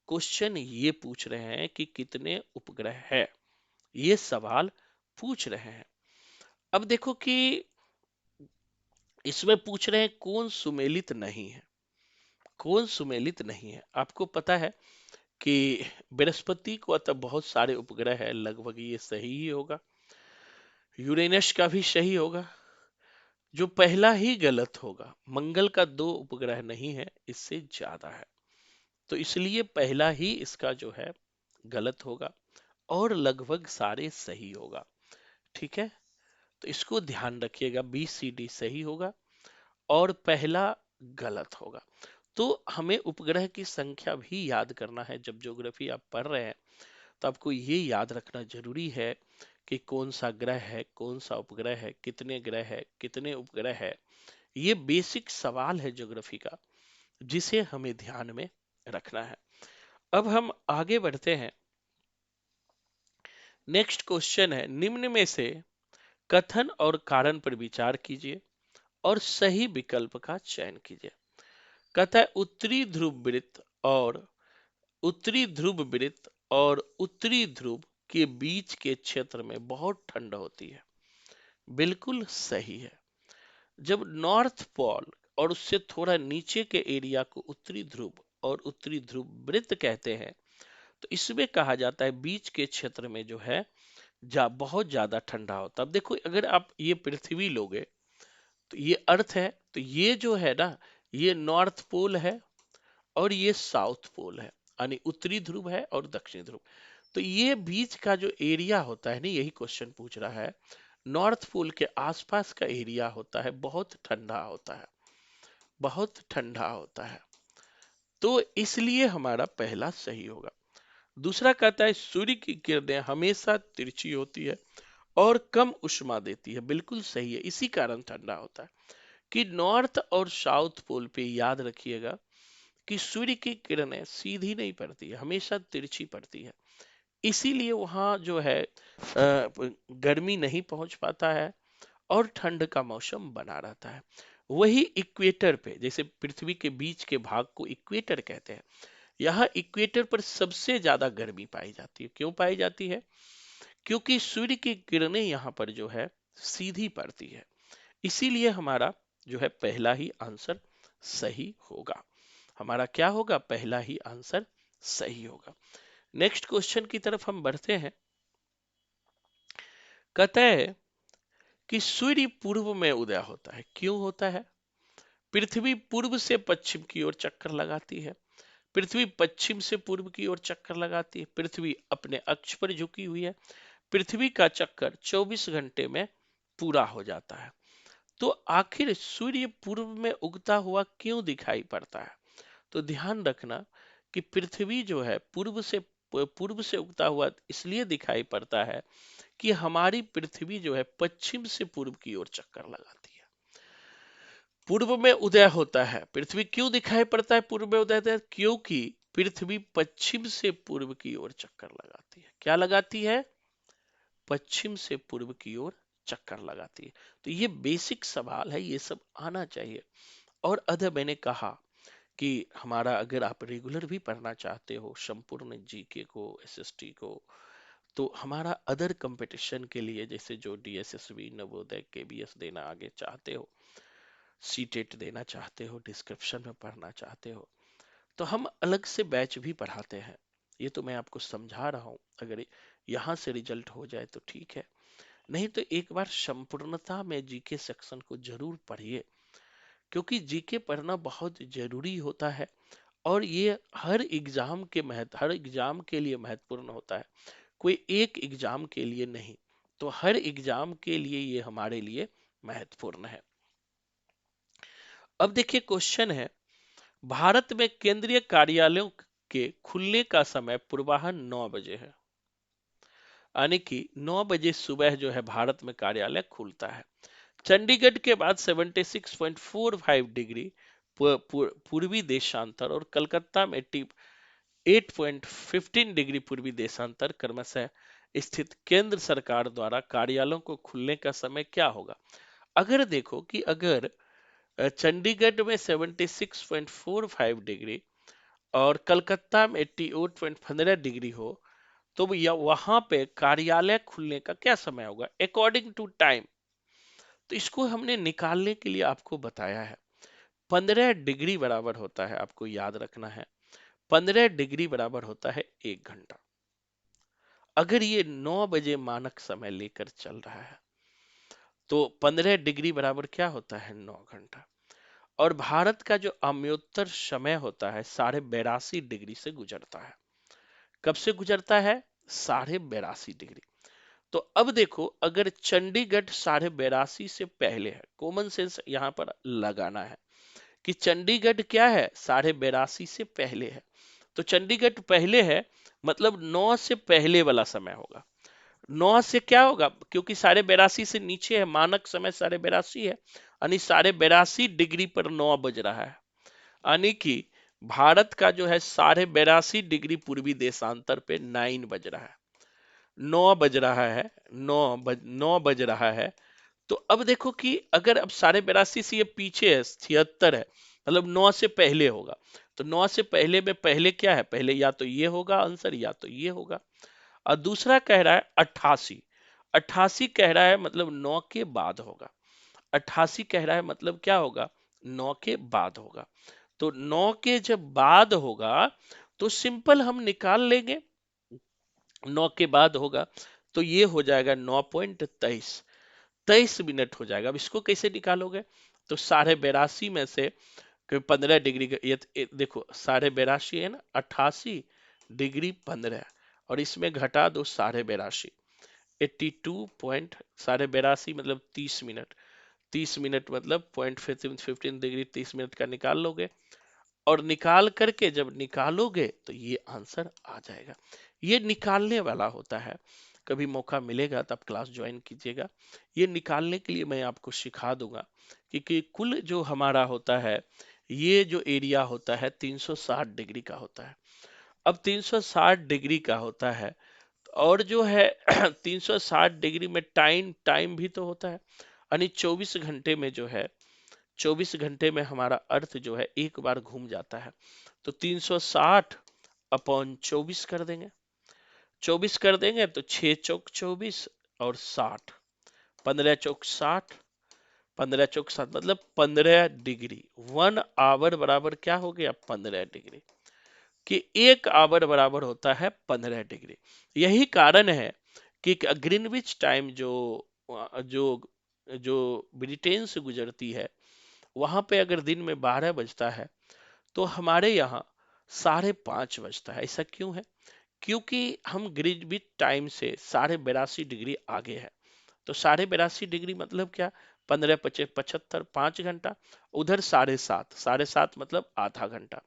क्वेश्चन ये पूछ रहे हैं कि कितने उपग्रह है, ये सवाल पूछ रहे हैं। अब देखो कि इसमें पूछ रहे हैं कौन सुमेलित नहीं है। कौन सुमेलित नहीं है, आपको पता है कि बृहस्पति को अतः बहुत सारे उपग्रह है, लगभग ये सही ही होगा। यूरेनस का भी सही होगा। जो पहला ही गलत होगा, मंगल का 2 उपग्रह नहीं है, इससे ज्यादा है। तो इसलिए पहला ही इसका जो है गलत होगा, और लगभग सारे सही होगा। ठीक है, तो इसको ध्यान रखिएगा, बी सी डी सही होगा और पहला गलत होगा। तो हमें उपग्रह की संख्या भी याद करना है। जब ज्योग्राफी आप पढ़ रहे हैं तो आपको ये याद रखना जरूरी है कि कौन सा ग्रह है, कौन सा उपग्रह है, कितने ग्रह है, कितने उपग्रह है। ये बेसिक सवाल है ज्योग्राफी का, जिसे हमें ध्यान में रखना है। अब हम आगे बढ़ते हैं। नेक्स्ट क्वेश्चन है, निम्न में से कथन और कारण पर विचार कीजिए और सही विकल्प का चयन कीजिए। कहता है उत्तरी ध्रुव वृत्त और उत्तरी ध्रुव के बीच के क्षेत्र में बहुत ठंड होती है। बिल्कुल सही है। जब नॉर्थ पोल और उससे थोड़ा नीचे के एरिया को उत्तरी ध्रुव और उत्तरी ध्रुव वृत्त कहते हैं, तो इसमें कहा जाता है बीच के क्षेत्र में जो है बहुत ज्यादा ठंडा होता है। अब देखो अगर आप ये पृथ्वी लोगे तो ये अर्थ है, तो ये जो है ना, ये नॉर्थ पोल है और ये साउथ पोल है, यानी उत्तरी ध्रुव है और दक्षिणी ध्रुव। तो ये बीच का जो एरिया होता है ना, यही क्वेश्चन पूछ रहा है। नॉर्थ पोल के आसपास का एरिया होता है बहुत ठंडा होता है, बहुत ठंडा होता है। तो इसलिए हमारा पहला सही होगा। दूसरा कहता है सूर्य की किरणें हमेशा तिरछी होती है और कम उष्मा देती है। बिल्कुल सही है, इसी कारण ठंडा होता है। कि नॉर्थ और साउथ पोल पे याद रखिएगा कि सूर्य की किरणें सीधी नहीं पड़ती है, हमेशा तिरछी पड़ती है। इसीलिए वहां जो है गर्मी नहीं पहुंच पाता है और ठंड का मौसम बना रहता है। वही इक्वेटर पे, जैसे पृथ्वी के बीच के भाग को इक्वेटर कहते हैं, यहाँ इक्वेटर पर सबसे ज्यादा गर्मी पाई जाती है। क्यों पाई जाती है? क्योंकि सूर्य की किरणें यहाँ पर जो है सीधी पड़ती है। इसीलिए हमारा जो है पहला ही आंसर सही होगा। हमारा क्या होगा? पहला ही आंसर सही होगा। नेक्स्ट क्वेश्चन की तरफ हम बढ़ते हैं। कहता है कि सूर्य पूर्व में उदय होता है। क्यों होता है? पृथ्वी पूर्व से पश्चिम की ओर चक्कर लगाती है, पृथ्वी पश्चिम से पूर्व की ओर चक्कर लगाती है, पृथ्वी अपने अक्ष पर झुकी हुई है, पृथ्वी का चक्कर 24 घंटे में पूरा हो जाता है। तो आखिर सूर्य पूर्व में उगता हुआ क्यों दिखाई पड़ता है? तो ध्यान रखना कि पृथ्वी जो है पूर्व से उगता हुआ इसलिए दिखाई पड़ता है कि हमारी पृथ्वी जो है पश्चिम से पूर्व की ओर चक्कर लगाती है। पूर्व में उदय होता है, पृथ्वी क्यों दिखाई पड़ता है पूर्व में उदय होता है? क्योंकि पृथ्वी पश्चिम से पूर्व की ओर चक्कर लगाती है। क्या लगाती है? पश्चिम से पूर्व की ओर चक्कर लगाती है। तो ये बेसिक सवाल है, ये सब आना चाहिए। और अगर मैंने कहा कि हमारा अगर आप रेगुलर भी पढ़ना चाहते हो संपूर्ण जीके को, एसएसटी को, तो हमारा अदर कंपटीशन के लिए जैसे जो डीएसएसबी, नवोदय, केबीएस देना आगे चाहते हो, सीटेट देना चाहते हो, डिस्क्रिप्शन में पढ़ना चाहते हो, तो हम अलग से बैच भी पढ़ाते हैं। ये तो मैं आपको समझा रहा हूँ, अगर यहाँ से रिजल्ट हो जाए तो ठीक है, नहीं तो एक बार संपूर्णता में जीके सेक्शन को जरूर पढ़िए, क्योंकि जीके पढ़ना बहुत जरूरी होता है। और ये हर एग्जाम के लिए महत्वपूर्ण होता है, कोई एक एग्जाम के लिए नहीं। तो हर एग्जाम के लिए ये हमारे लिए महत्वपूर्ण है। अब देखिए क्वेश्चन है, भारत में केंद्रीय कार्यालयों के खुलने का समय पूर्वाह 9 बजे है, यानी कि 9 बजे सुबह जो है भारत में कार्यालय खुलता है। चंडीगढ़ के बाद 76.45 डिग्री पूर्वी देशांतर और कलकत्ता में 8.15 डिग्री पूर्वी देशांतर क्रमशः स्थित केंद्र सरकार द्वारा कार्यालयों को खुलने का समय क्या होगा? अगर देखो कि अगर चंडीगढ़ में 76.45 डिग्री और कलकत्ता में 88.15 डिग्री हो, तो वहां पे कार्यालय खुलने का क्या समय होगा अकॉर्डिंग टू टाइम? तो इसको हमने निकालने के लिए आपको बताया है। 15 डिग्री बराबर होता है, आपको याद रखना है, 15 डिग्री बराबर होता है 1 घंटा। अगर ये 9 बजे मानक समय लेकर चल रहा है तो 15 डिग्री बराबर क्या होता है? 9 घंटा। और भारत का जो अम्योत्तर समय होता है 82.5 डिग्री से गुजरता है। कब से गुजरता है? 82.5 डिग्री। तो अब देखो, अगर चंडीगढ़ 82.5 से पहले है, कॉमन सेंस यहां पर लगाना है कि चंडीगढ़ क्या है? 82.5 से पहले है। तो चंडीगढ़ पहले है, मतलब 9 से पहले वाला समय होगा। 9 से क्या होगा? क्योंकि 82.5 से नीचे है, मानक समय 82.5 है, यानी 82.5 डिग्री पर 9 बज रहा है, यानी कि भारत का जो है 82.5 डिग्री पूर्वी देशांतर पे 9 बज रहा है, 9 बज रहा है, 9 बज रहा है। तो अब देखो कि अगर अब 82.5 से ये पीछे है, 76 है, मतलब 9 से पहले होगा। तो 9 से पहले में पहले क्या है? पहले या तो ये होगा आंसर, या तो ये होगा। और दूसरा कह रहा है 88, 88 कह रहा है मतलब 9 के बाद होगा। 88 कह रहा है मतलब क्या होगा? 9 के बाद होगा। तो 9 के जब बाद होगा तो सिंपल हम निकाल लेंगे, 9 के बाद होगा तो ये हो जाएगा 9.23, 23 मिनट हो जाएगा। अब इसको कैसे निकालोगे? तो 82.5 में से 15 डिग्री ये देखो, 82.5 है ना, 88 डिग्री 15, और इसमें घटा दो 82.5, 82.82 मतलब 30 मिनट, 30 मिनट मतलब 0.15 डिग्री 30 मिनट का निकाल लोगे, और निकाल करके जब निकालोगे तो ये आंसर आ जाएगा। ये निकालने वाला होता है, कभी मौका मिलेगा तब क्लास ज्वाइन कीजिएगा। ये निकालने के लिए मैं आपको सिखा दूंगा कि कुल जो हमारा होता है, ये जो एरिया होता है 360 डिग्री का होता है। अब 360 डिग्री का होता है, और जो है 360 डिग्री में टाइम टाइम भी तो होता है, यानी 24 घंटे में जो है, 24 घंटे में हमारा अर्थ जो है एक बार घूम जाता है। तो 360 अपॉन 24 कर देंगे, 24 कर देंगे तो 6 चौक 24 और 60, 15 चौक 60, 15 चौक 60 मतलब 15 डिग्री। 1 आवर बराबर क्या हो गया? 15 डिग्री। कि 1 आवर बराबर होता है 15 डिग्री। यही कारण है कि ग्रीनविच टाइम जो जो जो ब्रिटेन से गुजरती है, वहां पे अगर दिन में 12 बजता है तो हमारे यहाँ 5:30 बजता है। ऐसा क्यों है? क्योंकि हम ग्रीनविच टाइम से 82.5 डिग्री आगे है। तो 82.5 डिग्री मतलब क्या? 15 पचे 75, 5 घंटा। उधर 7:30, 7:30 मतलब आधा घंटा।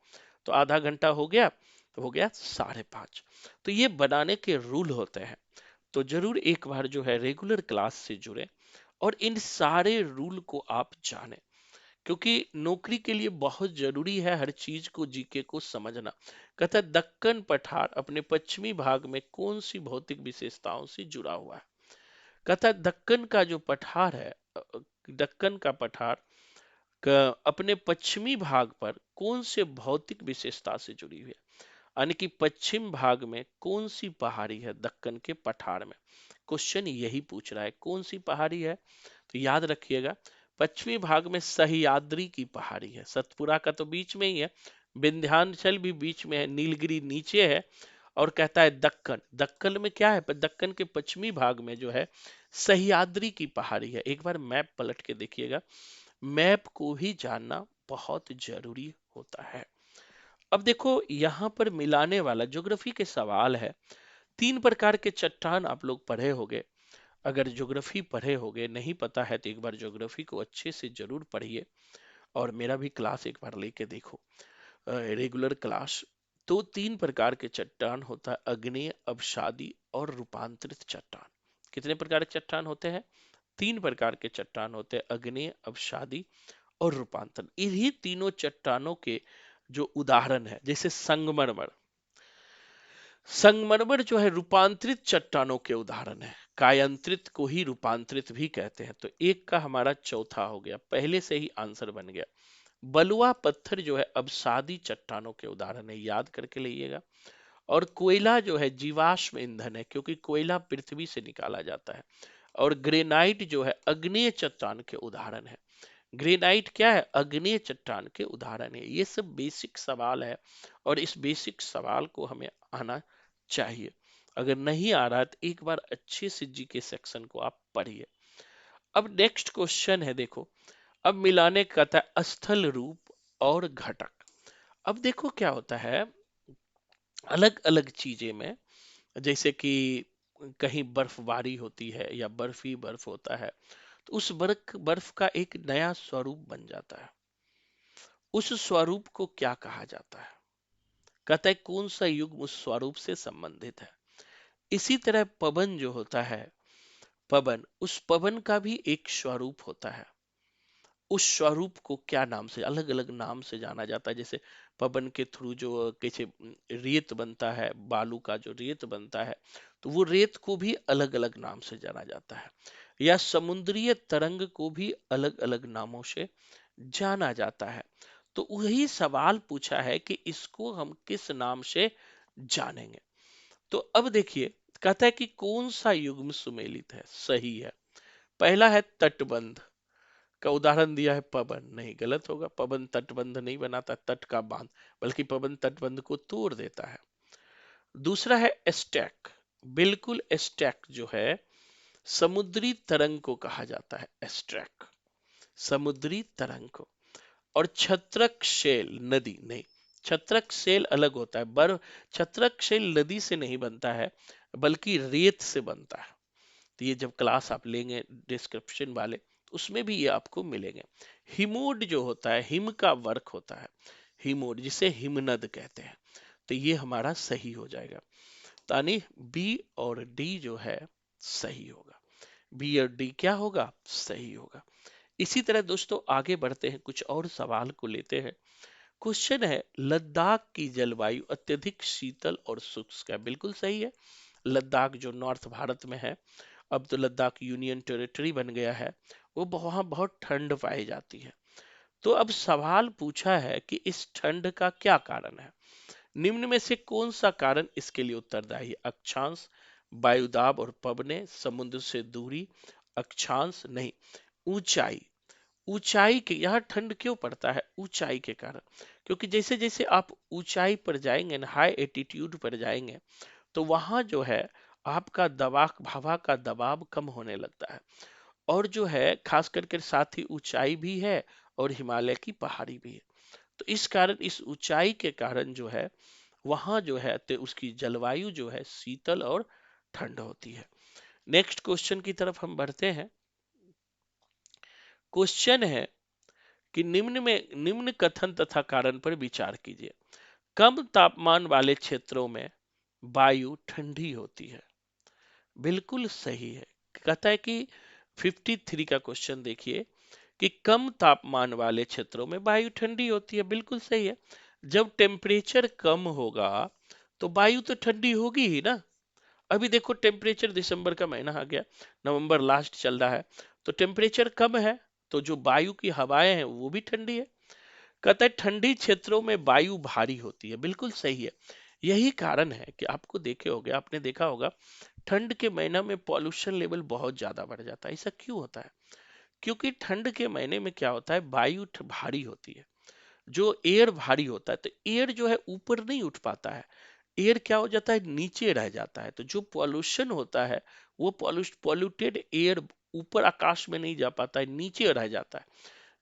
तो आधा घंटा हो गया, तो हो गया 5:30। तो ये बनाने के रूल होते हैं। तो जरूर एक बार जो है रेगुलर क्लास से जुड़े और इन सारे रूल को आप जानें, क्योंकि नौकरी के लिए बहुत जरूरी है हर चीज को, जीके को समझना। कहता है दक्कन पठार अपने पश्चिमी भाग में कौन सी भौतिक विशेषताओं से जुड़ा हुआ है। कहता है दक्कन का जो पठार है, दक्कन का पठार अपने पश्चिमी भाग पर कौन से भौतिक विशेषता से जुड़ी हुई है। यानी कि पश्चिम भाग में कौन सी पहाड़ी है दक्कन के पठार में। क्वेश्चन यही पूछ रहा है कौन सी पहाड़ी है। तो याद रखिएगा, पश्चिमी भाग में सह्याद्री की पहाड़ी है। सतपुरा का तो बीच में ही है, विंध्याचल भी बीच में है, नीलगिरी नीचे है। और कहता है दक्कन, दक्कन में क्या है? दक्कन के पश्चिमी भाग में जो है सह्याद्री की पहाड़ी है। एक बार मैप पलट के देखिएगा, मैप को ही जानना बहुत जरूरी होता है। अब देखो यहाँ पर मिलाने वाला ज्योग्राफी के सवाल है। 3 प्रकार के चट्टान आप लोग पढ़े होंगे। अगर ज्योग्राफी पढ़े होगे, नहीं पता है तो एक बार ज्योग्राफी को अच्छे से जरूर पढ़िए और मेरा भी क्लास एक बार लेके देखो, रेगुलर क्लास। तो 3 प्रकार के चट्टान होता है, अग्नेय, अवसादी और रूपांतरित चट्टान। कितने प्रकार के चट्टान होते हैं? 3 प्रकार के चट्टान होते हैं, अग्नेय, अवसादी और रूपांतरण। इन्हीं तीनों चट्टानों के जो उदाहरण है, जैसे संगमरमर, संगमरमर जो है रूपांतरित चट्टानों के उदाहरण है। कायांतरित को ही रूपांतरित भी कहते हैं। तो एक का हमारा चौथा हो गया, पहले से ही आंसर बन गया। बलुआ पत्थर जो है अवसादी चट्टानों के उदाहरण है, याद करके लीजिएगा। और कोयला जो है जीवाश्म ईंधन है, क्योंकि कोयला पृथ्वी से निकाला जाता है। और ग्रेनाइट जो है अग्नेय चट्टान के उदाहरण है। ग्रेनाइट क्या है? अग्नेय चट्टान के उदाहरण है। ये सब बेसिक सवाल है और इस बेसिक सवाल को हमें आना चाहिए। अगर नहीं आ रहा है तो एक बार अच्छे से जीके सेक्शन को आप पढ़िए। अब नेक्स्ट क्वेश्चन है, देखो अब मिलाने का था स्थल रूप और घटक। अब देखो क्या होता है अलग अलग चीजें में, जैसे कि कहीं बर्फबारी होती है या बर्फ ही बर्फ होता है, तो उस बर्फ बर्फ का एक नया स्वरूप बन जाता है। उस स्वरूप को क्या कहा जाता है? कहता है कौन सा युग उस स्वरूप से संबंधित है। इसी तरह पवन जो होता है, पवन, उस पवन का भी एक स्वरूप होता है। उस स्वरूप को क्या नाम से, अलग अलग नाम से जाना जाता है। जैसे पवन के थ्रू जो कैसे रेत बनता है, बालू का जो रेत बनता है, तो वो रेत को भी अलग अलग नाम से जाना जाता है। या समुद्रीय तरंग को भी अलग अलग नामों से जाना जाता है। तो वही सवाल पूछा है कि इसको हम किस नाम से जानेंगे। तो अब देखिए, कहता है कि कौन सा युग्म सुमेलित है। सही है, पहला है तटबंध का उदाहरण दिया है पवन, नहीं गलत होगा। पवन तटबंध नहीं बनाता, तट का बांध, बल्कि पवन तटबंध को तोड़ देता है। दूसरा है स्टैक, बिल्कुल स्टैक जो है समुद्री तरंग को कहा जाता है, स्ट्रैक, समुद्री तरंग को। और छत्रक शेल नदी, नहीं, छत्रक शेल अलग होता है। बर्फ, छत्रक शेल नदी से नहीं बनता है बल्कि रेत से बनता है। तो ये जब क्लास आप लेंगे डिस्क्रिप्शन वाले, तो उसमें भी ये आपको मिलेंगे। हिमोड जो होता है, हिम का वर्क होता है, हिमोड जिसे हिमनद कहते हैं। तो ये हमारा सही हो जाएगा। यानी बी और डी जो है सही होगा। बी और डी क्या होगा? सही होगा। इसी तरह दोस्तों आगे बढ़ते हैं, कुछ और सवाल को लेते हैं। क्वेश्चन है लद्दाख की जलवायु अत्यधिक शीतल और शुष्क है। बिल्कुल सही है। लद्दाख जो नॉर्थ भारत में है, अब तो लद्दाख यूनियन टेरिटरी बन गया है, वो वहां बहुत ठंड पाई जाती है। तो अब सवाल पूछा है कि इस ठंड का क्या कारण है। निम्न में से कौन सा कारण इसके लिए उत्तरदायी है? अक्षांश, वायुदाब और पवने, समुद्र से दूरी, अक्षांश नहीं, ऊंचाई। ऊंचाई के यहाँ ठंड क्यों पड़ता है? ऊंचाई के कारण। क्योंकि जैसे जैसे आप ऊंचाई पर जाएंगे ना, हाई एटीट्यूड पर जाएंगे, तो वहां जो है आपका दबाव, हवा का दबाव कम होने लगता है। और जो है खास करके साथ ही ऊंचाई भी है और हिमालय की पहाड़ी भी है। तो इस कारण, इस ऊंचाई के कारण जो है वहां जो है तो उसकी जलवायु जो है शीतल और ठंड होती है। नेक्स्ट क्वेश्चन की तरफ हम बढ़ते हैं। क्वेश्चन है कि निम्न कथन तथा कारण पर विचार कीजिए। कम तापमान वाले क्षेत्रों में वायु ठंडी होती है। बिल्कुल सही है। कहता है कि 53 का क्वेश्चन देखिए कि कम तापमान वाले क्षेत्रों में वायु ठंडी होती है। बिल्कुल सही है। जब टेम्परेचर कम होगा तो वायु तो ठंडी होगी ही ना। अभी देखो टेम्परेचर, दिसंबर का महीना आ गया, नवंबर लास्ट चल रहा है, तो टेम्परेचर कम है तो जो वायु की हवाएं हैं वो भी ठंडी है। कहता है ठंडी क्षेत्रों में वायु भारी होती है। बिल्कुल सही है। यही कारण है कि आपको देखे होगे, आपने देखा होगा ठंड के महीना में पॉल्यूशन लेवल बहुत ज्यादा बढ़ जाता है। ऐसा क्यों होता है? क्योंकि ठंड के महीने में क्या होता है, वायु भारी होती है, जो एयर भारी होता है, तो एयर जो है ऊपर नहीं उठ पाता है, एयर क्या हो जाता है, नीचे रह जाता है। तो जो पॉल्यूशन होता है वो पॉल्यूटेड एयर ऊपर आकाश में नहीं जा पाता है, नीचे रह जाता है,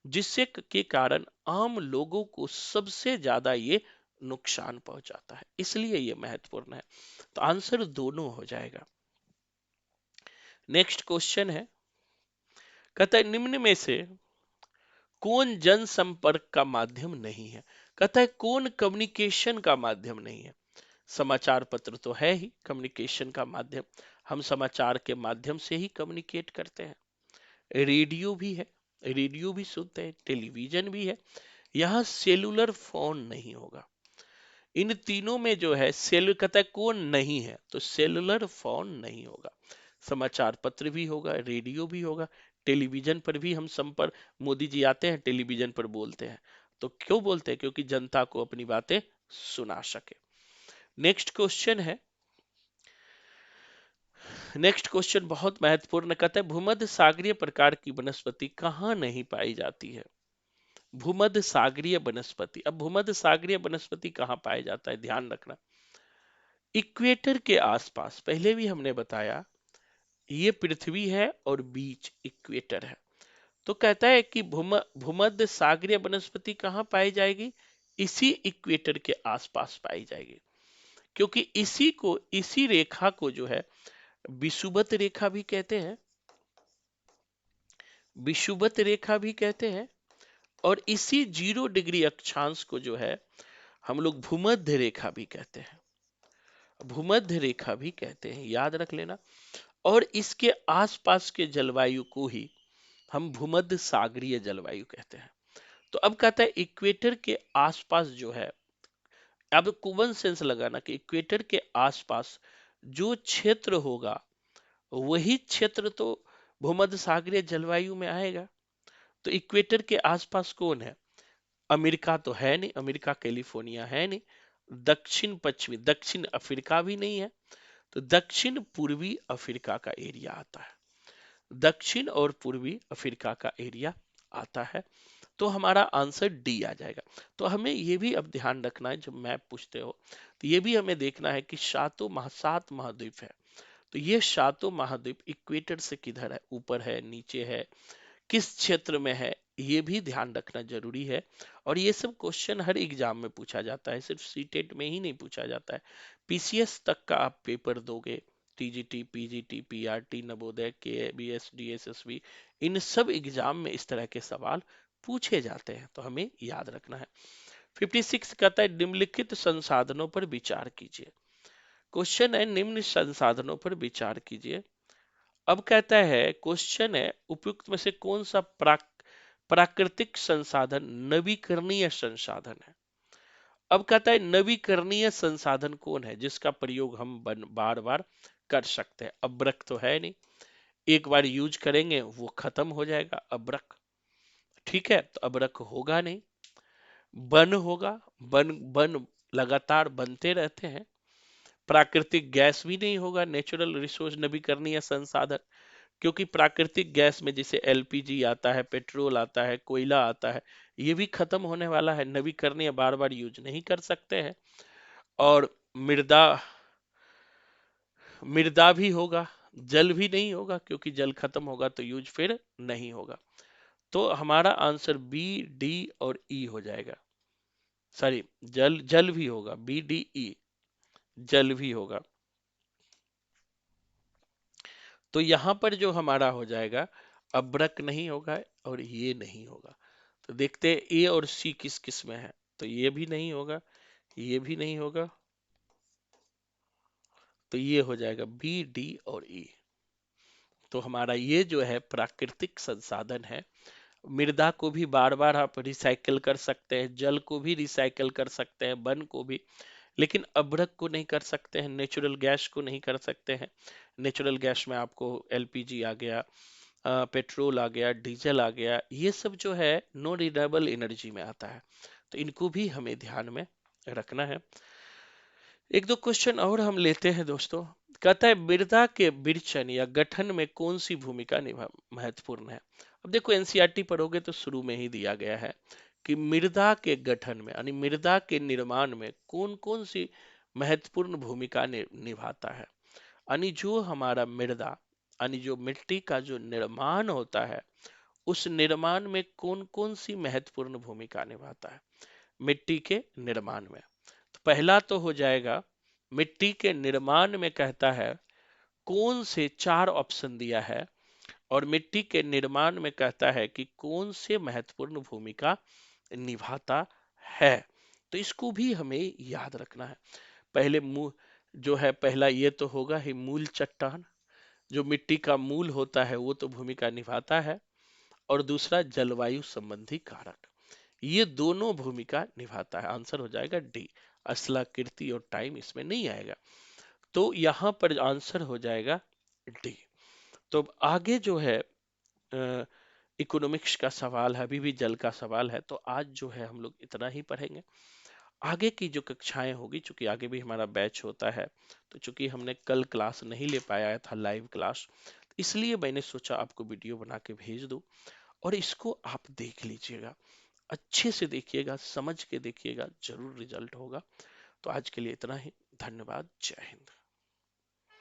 जिससे के कारण आम लोगों को सबसे ज्यादा ये नुकसान पहुंचाता है। इसलिए ये महत्वपूर्ण है। तो आंसर दोनों हो जाएगा। नेक्स्ट क्वेश्चन है, कहता है निम्न में से कौन जनसंपर्क का माध्यम नहीं है? कहता है कौन कम्युनिकेशन का माध्यम नहीं है? समाचार पत्र तो है ही कम्युनिकेशन का माध्यम, हम समाचार के माध्यम से ही कम्युनिकेट करते हैं। रेडियो भी है, रेडियो भी सुनते हैं, टेलीविजन भी है। यहाँ सेलुलर फोन नहीं होगा। इन तीनों में जो है सेल, कहता है कौन नहीं है, तो सेलुलर फोन नहीं होगा। समाचार पत्र भी होगा, रेडियो भी होगा, टेलीविजन पर भी हम संपर्क, मोदी जी आते हैं टेलीविजन पर बोलते हैं। तो क्यों बोलते हैं? क्योंकि जनता को अपनी बातें सुना सके। नेक्स्ट क्वेश्चन है, नेक्स्ट क्वेश्चन बहुत महत्वपूर्ण, कहता है भूमध्य सागरीय प्रकार की वनस्पति कहाँ नहीं पाई जाती है? भूमध्य सागरीय वनस्पति, अब भूमध्य सागरीय वनस्पति कहाँ पाया जाता है, ध्यान रखना। इक्वेटर के आसपास, पहले भी हमने बताया ये पृथ्वी है और बीच इक्वेटर है। तो कहता है कि भूमध्य सागरीय वनस्पति कहाँ पाई जाएगी? इसी इक्वेटर के आसपास पाई जाएगी। क्योंकि इसी रेखा को जो है विषुवत रेखा भी कहते हैं, विषुवत रेखा भी कहते हैं, और इसी 0 डिग्री अक्षांश को जो है हम लोग भूमध्य रेखा भी कहते हैं, भूमध्य रेखा भी कहते हैं, याद रख लेना। और इसके आसपास के जलवायु को ही हम भूमध्य सागरीय जलवायु कहते हैं। तो अब कहता है इक्वेटर के आसपास जो है, अब कॉमन सेंस लगाना कि इक्वेटर के आसपास जो क्षेत्र होगा वही क्षेत्र तो भूमध्य सागरीय जलवायु में आएगा। तो इक्वेटर के आसपास कौन है? अमेरिका तो है नहीं, अमेरिका कैलिफोर्निया है नहीं। दक्षिण पश्चिमी, दक्षिण अफ्रीका भी नहीं है। तो दक्षिण पूर्वी अफ्रीका का एरिया आता है, दक्षिण और पूर्वी अफ्रीका का एरिया आता है। तो हमारा आंसर डी आ जाएगा। तो हमें ये भी अब ध्यान रखना है, जब मैप पूछते हो तो ये भी हमें देखना है कि सात महाद्वीप है। तो ये सातों महाद्वीप इक्वेटर से किधर है, ऊपर है, नीचे है, किस क्षेत्र में है, ये भी ध्यान रखना जरूरी है। और ये सब क्वेश्चन हर एग्जाम में पूछा जाता है, सिर्फ सीटेट में ही नहीं पूछा जाता है। पीसीएस तक का आप पेपर दोगे, TGT, PGT, PRT, Navodaya, KBS, DSSB, इन सब एग्जाम में इस तरह के सवाल पूछे जाते हैं, तो हमें याद रखना है। 56 कहता है निम्नलिखित संसाधनों पर विचार कीजिए। क्वेश्चन है निम्न संसाधनों पर विचार कीजिए। अब कहता है क्वेश्चन है उपयुक्त में से कौन सा प्राकृतिक संसाधन नवीकरणीय संसाधन है? अब कहता है नवीकरणीय संसाधन कौन है जिसका प्रयोग हम बार बार कर सकते हैं? अब्रक तो है नहीं, एक बार यूज करेंगे वो खत्म हो जाएगा अब्रक, ठीक है, तो अब्रक होगा नहीं। वन होगा, वन वन लगातार बनते रहते हैं। प्राकृतिक गैस भी नहीं होगा, नेचुरल रिसोर्स नवीकरणीय संसाधन, क्योंकि प्राकृतिक गैस में जैसे एलपीजी आता है, पेट्रोल आता है, कोयला आता है, ये भी खत्म होने वाला है, नवीकरणीय बार बार यूज नहीं कर सकते हैं। और मृदा, मृदा भी होगा, जल भी नहीं होगा क्योंकि जल खत्म होगा तो यूज फिर नहीं होगा। तो हमारा आंसर बी, डी और ई हो जाएगा। सॉरी, जल जल भी होगा, बी डी ई, जल भी होगा। तो यहां पर जो हमारा हो जाएगा, अब्रक नहीं होगा और ये नहीं होगा। तो देखते हैं ए और सी किस किस में है। तो ये भी नहीं होगा, ये भी नहीं होगा, तो ये हो जाएगा बी, डी और ई। तो हमारा ये जो है प्राकृतिक संसाधन है। मृदा को भी बार बार आप रिसाइकल कर सकते हैं, जल को भी रिसाइकल कर सकते हैं, वन को भी, लेकिन अभ्रक को नहीं कर सकते हैं, नेचुरल गैस को नहीं कर सकते हैं। नेचुरल गैस में आपको एलपीजी आ गया, पेट्रोल आ गया, डीजल आ गया, ये सब जो है नो रिन्यूएबल एनर्जी में आता है। तो इनको भी हमें ध्यान में रखना है। एक दो क्वेश्चन और हम लेते हैं दोस्तों। कहता है मृदा के विरचन या गठन में कौन सी भूमिका निभा महत्वपूर्ण है। अब देखो एनसीईआरटी पढ़ोगे तो शुरू में ही दिया गया है कि मृदा के गठन में यानी मृदा के निर्माण में कौन कौन सी महत्वपूर्ण भूमिका निभाता है। यानी जो हमारा मृदा यानी जो मिट्टी का जो निर्माण होता है, उस निर्माण में कौन कौन सी महत्वपूर्ण भूमिका निभाता है मिट्टी के निर्माण में। तो पहला तो हो जाएगा मिट्टी के निर्माण में, कहता है कौन से चार ऑप्शन दिया है, और मिट्टी के निर्माण में कहता है कि कौन से महत्वपूर्ण भूमिका निभाता है। तो इसको भी हमें याद रखना है। पहले जो है पहला ये तो होगा ही मूल चट्टान, जो मिट्टी का मूल होता है वो तो भूमिका निभाता है। और दूसरा जलवायु संबंधी कारक, ये दोनों भूमिका निभाता है। आंसर हो जाएगा डी। असलाकृति और टाइम इसमें नहीं आएगा, तो यहां पर आंसर हो जाएगा डी। तो अब आगे जो है इकोनॉमिक्स का सवाल है, अभी भी जल का सवाल है, तो आज जो है हम लोग इतना ही पढ़ेंगे। आगे की जो कक्षाएं होगी, चूंकि आगे भी हमारा बैच होता है, तो चूंकि हमने कल क्लास नहीं ले पाया था लाइव क्लास, इसलिए मैंने सोचा आपको वीडियो बना के भेज दूं और इसको आप देख लीजिएगा, अच्छे से देखिएगा, समझ के देखिएगा, जरूर रिजल्ट होगा। तो आज के लिए इतना ही। धन्यवाद। जय हिंद।